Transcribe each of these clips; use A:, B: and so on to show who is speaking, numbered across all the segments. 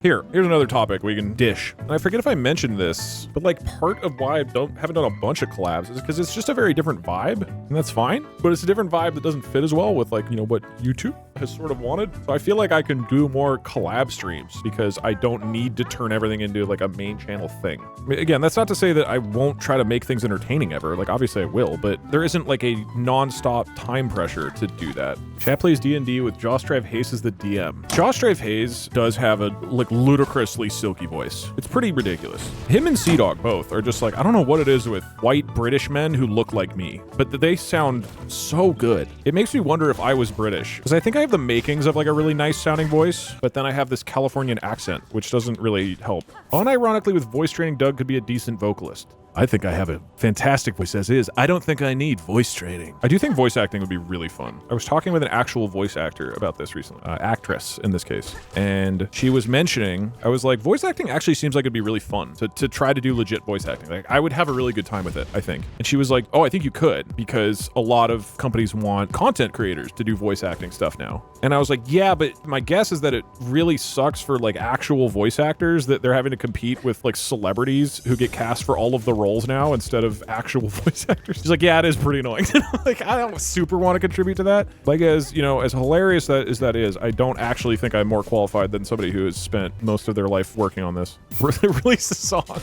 A: Here's another topic we can dish. And I forget if I mentioned this, but like part of why I haven't done a bunch of collabs is because it's just a very different vibe, and that's fine. But it's a different vibe that doesn't fit as well with like, you know, what YouTube has sort of wanted. So I feel like I can do more collab streams because I don't need to turn everything into like a main channel thing. I mean, again, that's not to say that I won't try to make things entertaining ever. Like obviously I will, but there isn't like a non-stop time pressure to do that. Chat plays D&D with Josh Drive Hayes as the DM. Josh Drive Hayes does have a like ludicrously silky voice. It's pretty ridiculous. Him and Sea-Dog both are just like, I don't know what it is with white British men who look like me, but they sound so good. It makes me wonder if I was British, because I think I have the makings of like a really nice sounding voice, but then I have this Californian accent, which doesn't really help. Unironically, with voice training, Doug could be a decent vocalist. I think I have a fantastic voice as is. I don't think I need voice training. I do think voice acting would be really fun. I was talking with an actual voice actor about this recently, actress in this case, and she was mentioning, I was like, voice acting actually seems like it'd be really fun to try to do legit voice acting. Like I would have a really good time with it, I think. And she was like, oh, I think you could, because a lot of companies want content creators to do voice acting stuff now. And I was like, yeah, but my guess is that it really sucks for like actual voice actors that they're having to compete with like celebrities who get cast for all of the roles now instead of actual voice actors. She's like, yeah, it is pretty annoying. Like, I don't super want to contribute to that. Like, as you know, as hilarious that is, I don't actually think I'm more qualified than somebody who has spent most of their life working on this. Release a song.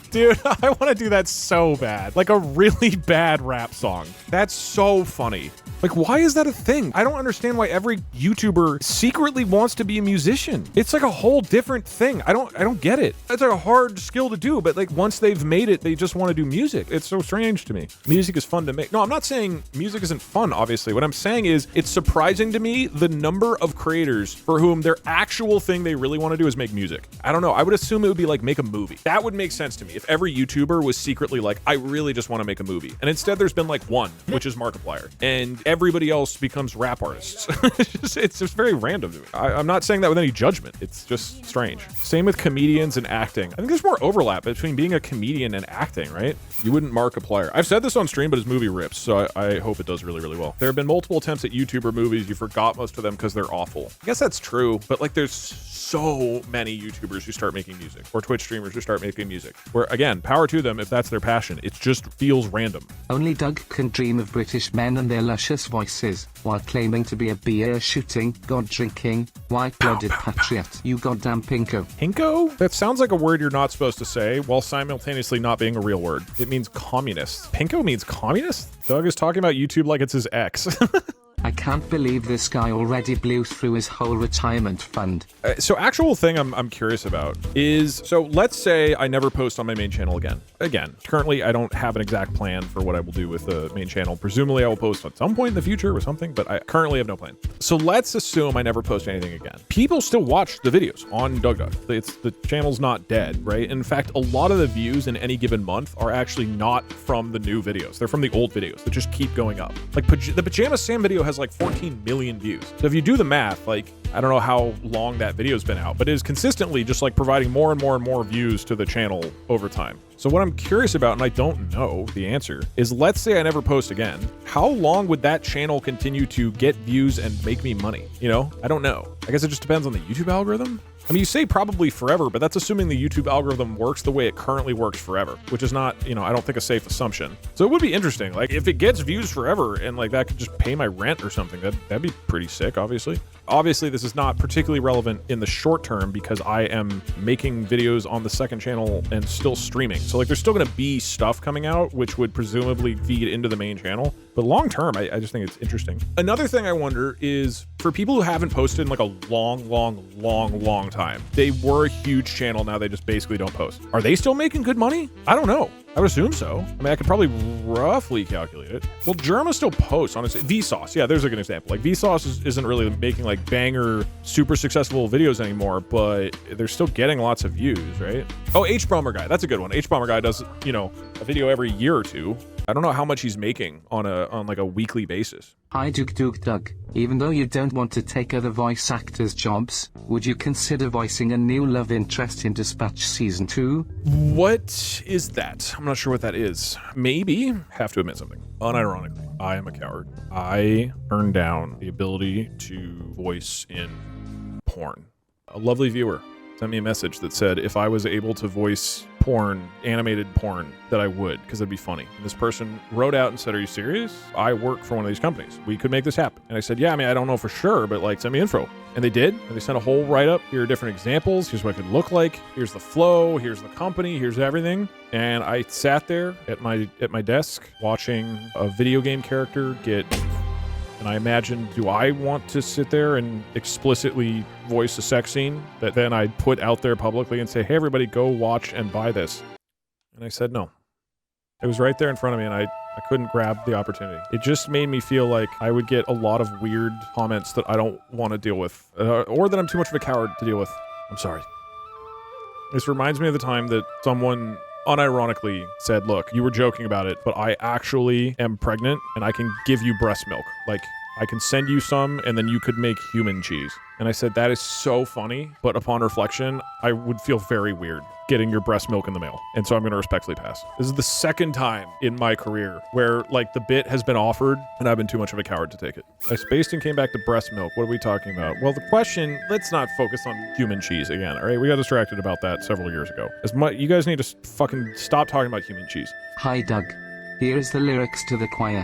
A: Dude, I want to do that so bad. Like a really bad rap song. That's so funny. Like, why is that a thing? I don't understand why every YouTuber secretly wants to be a musician. It's like a whole different thing. I don't get it. It's like a hard skill to do, but like once they've made it, they just want to do music. It's so strange to me. Music is fun to make. No, I'm not saying music isn't fun, obviously. What I'm saying is it's surprising to me the number of creators for whom their actual thing they really want to do is make music. I don't know. I would assume it would be like make a movie. That would make sense to me if every YouTuber was secretly like, I really just want to make a movie. And instead there's been like one, which is Markiplier. And everybody else becomes rap artists. It's just very random to me. I'm not saying that with any judgment. It's just strange. Same with comedians and acting. I think there's more overlap between being a comedian and acting, right? You wouldn't Markiplier. I've said this on stream, but his movie rips, so I hope it does really, really well. There have been multiple attempts at YouTuber movies. You forgot most of them because they're awful. I guess that's true, but like there's so many YouTubers who start making music, or Twitch streamers who start making music, where again, power to them if that's their passion. It just feels random.
B: Only Doug can dream of British men and their luscious voices, while claiming to be a beer-shooting, god-drinking, white-blooded patriot. You goddamn pinko.
A: Pinko? That sounds like a word you're not supposed to say, while simultaneously not being a real word. It means communist. Pinko means communist? Doug is talking about YouTube like it's his ex.
B: I can't believe this guy already blew through his whole retirement fund.
A: So actual thing I'm curious about is, so let's say I never post on my main channel again. Currently I don't have an exact plan for what I will do with the main channel. Presumably I will post at some point in the future or something, but I currently have no plan. So let's assume I never post anything again. People still watch the videos on DougDoug. The channel's not dead, right? In fact, a lot of the views in any given month are actually not from the new videos. They're from the old videos that just keep going up. Like the Pajama Sam video has like 14 million views. So if you do the math, like, I don't know how long that video's been out, but it is consistently just like providing more and more and more views to the channel over time. So what I'm curious about, and I don't know the answer, is let's say I never post again. How long would that channel continue to get views and make me money? You know, I don't know. I guess it just depends on the YouTube algorithm. I mean, you say probably forever, but that's assuming the YouTube algorithm works the way it currently works forever, which is not, you know, I don't think a safe assumption. So it would be interesting. Like if it gets views forever and like that could just pay my rent or something, that'd be pretty sick, obviously. Obviously, this is not particularly relevant in the short term because I am making videos on the second channel and still streaming. So like there's still gonna be stuff coming out, which would presumably feed into the main channel. But long term, I just think it's interesting. Another thing I wonder is for people who haven't posted in like a long time, they were a huge channel, now they just basically don't post. Are they still making good money? I don't know. I would assume so. I mean, I could probably roughly calculate it. Well, Germa still posts, honestly. Vsauce, yeah, there's a good example. Like Vsauce isn't really making like banger, super successful videos anymore, but they're still getting lots of views, right? Oh, H-Bomber Guy, that's a good one. H-Bomber Guy does, you know, a video every year or two. I don't know how much he's making on like a weekly basis.
B: Hi DougDoug. Even though you don't want to take other voice actors' jobs, would you consider voicing a new love interest in Dispatch Season 2?
A: What is that? I'm not sure what that is. Maybe. Have to admit something. Unironically, I am a coward. I turned down the ability to voice in porn. A lovely viewer sent me a message that said if I was able to voice porn, animated porn, that I would, because it'd be funny. And this person wrote out and said, are you serious? I work for one of these companies. We could make this happen. And I said, yeah, I mean, I don't know for sure, but like, send me info. And they did. And they sent a whole write-up. Here are different examples. Here's what it could look like. Here's the flow. Here's the company. Here's everything. And I sat there at my desk watching a video game character get... And I imagined, do I want to sit there and explicitly voice a sex scene that then I'd put out there publicly and say, hey, everybody, go watch and buy this? And I said no. It was right there in front of me, and I couldn't grab the opportunity. It just made me feel like I would get a lot of weird comments that I don't want to deal with, or that I'm too much of a coward to deal with. I'm sorry. This reminds me of the time that someone unironically said, look, you were joking about it, but I actually am pregnant and I can give you breast milk. Like, I can send you some and then you could make human cheese. And I said, that is so funny, but upon reflection, I would feel very weird getting your breast milk in the mail. And so I'm going to respectfully pass. This is the second time in my career where like the bit has been offered and I've been too much of a coward to take it. I spaced and came back to breast milk. What are we talking about? Well, the question, let's not focus on human cheese again. All right. We got distracted about that several years ago. You guys need to fucking stop talking about human cheese.
B: Hi, Doug. Here is the lyrics to the choir.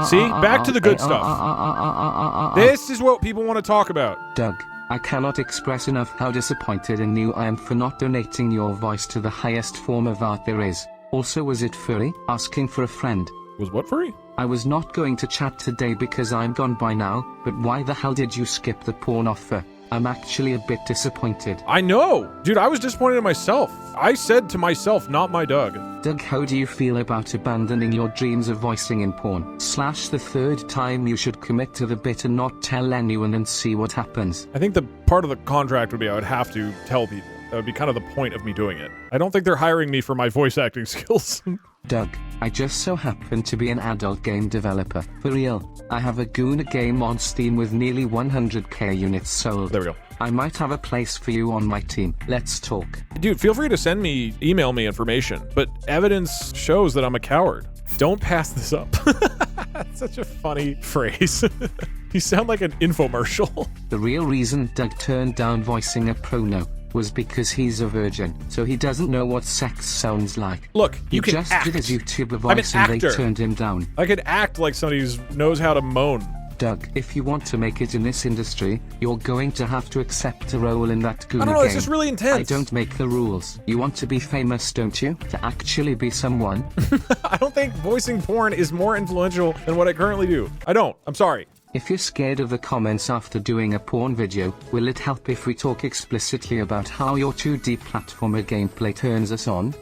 A: See? Back to the good stuff. This is what people want to talk about.
B: Doug, I cannot express enough how disappointed in you I am for not donating your voice to the highest form of art there is. Also, was it furry? Asking for a friend.
A: Was what furry?
B: I was not going to chat today because I'm gone by now, but why the hell did you skip the porn offer? I'm actually a bit disappointed.
A: I know! Dude, I was disappointed in myself. I said to myself, not my Doug.
B: Doug, how do you feel about abandoning your dreams of voicing in porn? / the third time you should commit to the bit and not tell anyone and see what happens.
A: I think the part of the contract would be I would have to tell people. That would be kind of the point of me doing it. I don't think they're hiring me for my voice acting skills.
B: Doug, I just so happen to be an adult game developer. For real, I have a Goona game on Steam with nearly 100k units sold.
A: There we go.
B: I might have a place for you on my team. Let's talk.
A: Dude, feel free to email me information, but evidence shows that I'm a coward. Don't pass this up. That's such a funny phrase. You sound like an infomercial.
B: The real reason Doug turned down voicing a prono was because he's a virgin, so he doesn't know what sex sounds like.
A: Look, you can
B: just
A: act.
B: did his YouTuber
A: I'm an
B: voice and they
A: actor.
B: turned him down.
A: I could act like somebody who knows how to moan.
B: Doug, if you want to make it in this industry, you're going to have to accept a role in that Goona
A: I don't know,
B: game.
A: it's just really intense.
B: I don't make the rules. You want to be famous, don't you? To actually be someone?
A: I don't think voicing porn is more influential than what I currently do. I don't. I'm sorry.
B: If you're scared of the comments after doing a porn video, will it help if we talk explicitly about how your 2D platformer gameplay turns us on?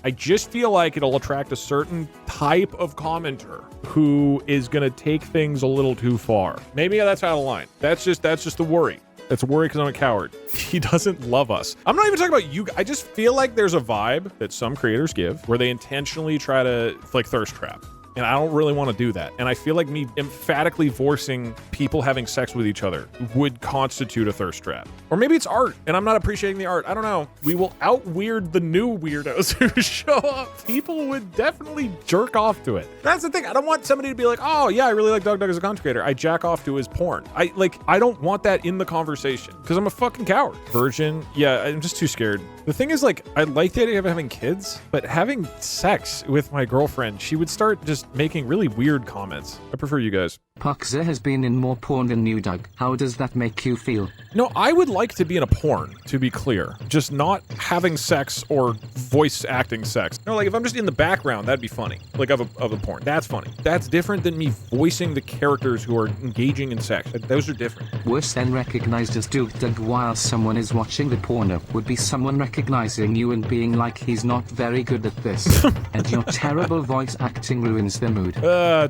A: I just feel like it'll attract a certain type of commenter who is going to take things a little too far. Maybe that's out of line. That's just the worry. That's a worry because I'm a coward. He doesn't love us. I'm not even talking about you. I just feel like there's a vibe that some creators give where they intentionally try to like thirst trap. And I don't really want to do that. And I feel like me emphatically forcing people having sex with each other would constitute a thirst trap. Or maybe it's art, and I'm not appreciating the art. I don't know. We will out-weird the new weirdos who show up. People would definitely jerk off to it. That's the thing. I don't want somebody to be like, oh, yeah, I really like DougDoug as a content creator. I jack off to his porn. I don't want that in the conversation because I'm a fucking coward. Virgin, yeah, I'm just too scared. The thing is, like, I like the idea of having kids, but having sex with my girlfriend, she would start just making really weird comments. I prefer you guys.
B: Puxa has been in more porn than you, Doug. How does that make you feel?
A: No, I would like to be in a porn, to be clear. Just not having sex or voice acting sex. No, like if I'm just in the background, that'd be funny. Like of a porn. That's funny. That's different than me voicing the characters who are engaging in sex. Those are different.
B: Worse than recognized as DougDoug while someone is watching the porno would be someone recognizing you and being like, he's not very good at this. And your terrible voice acting ruins the mood.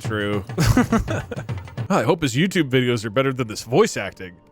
A: True. I hope his YouTube videos are better than this voice acting.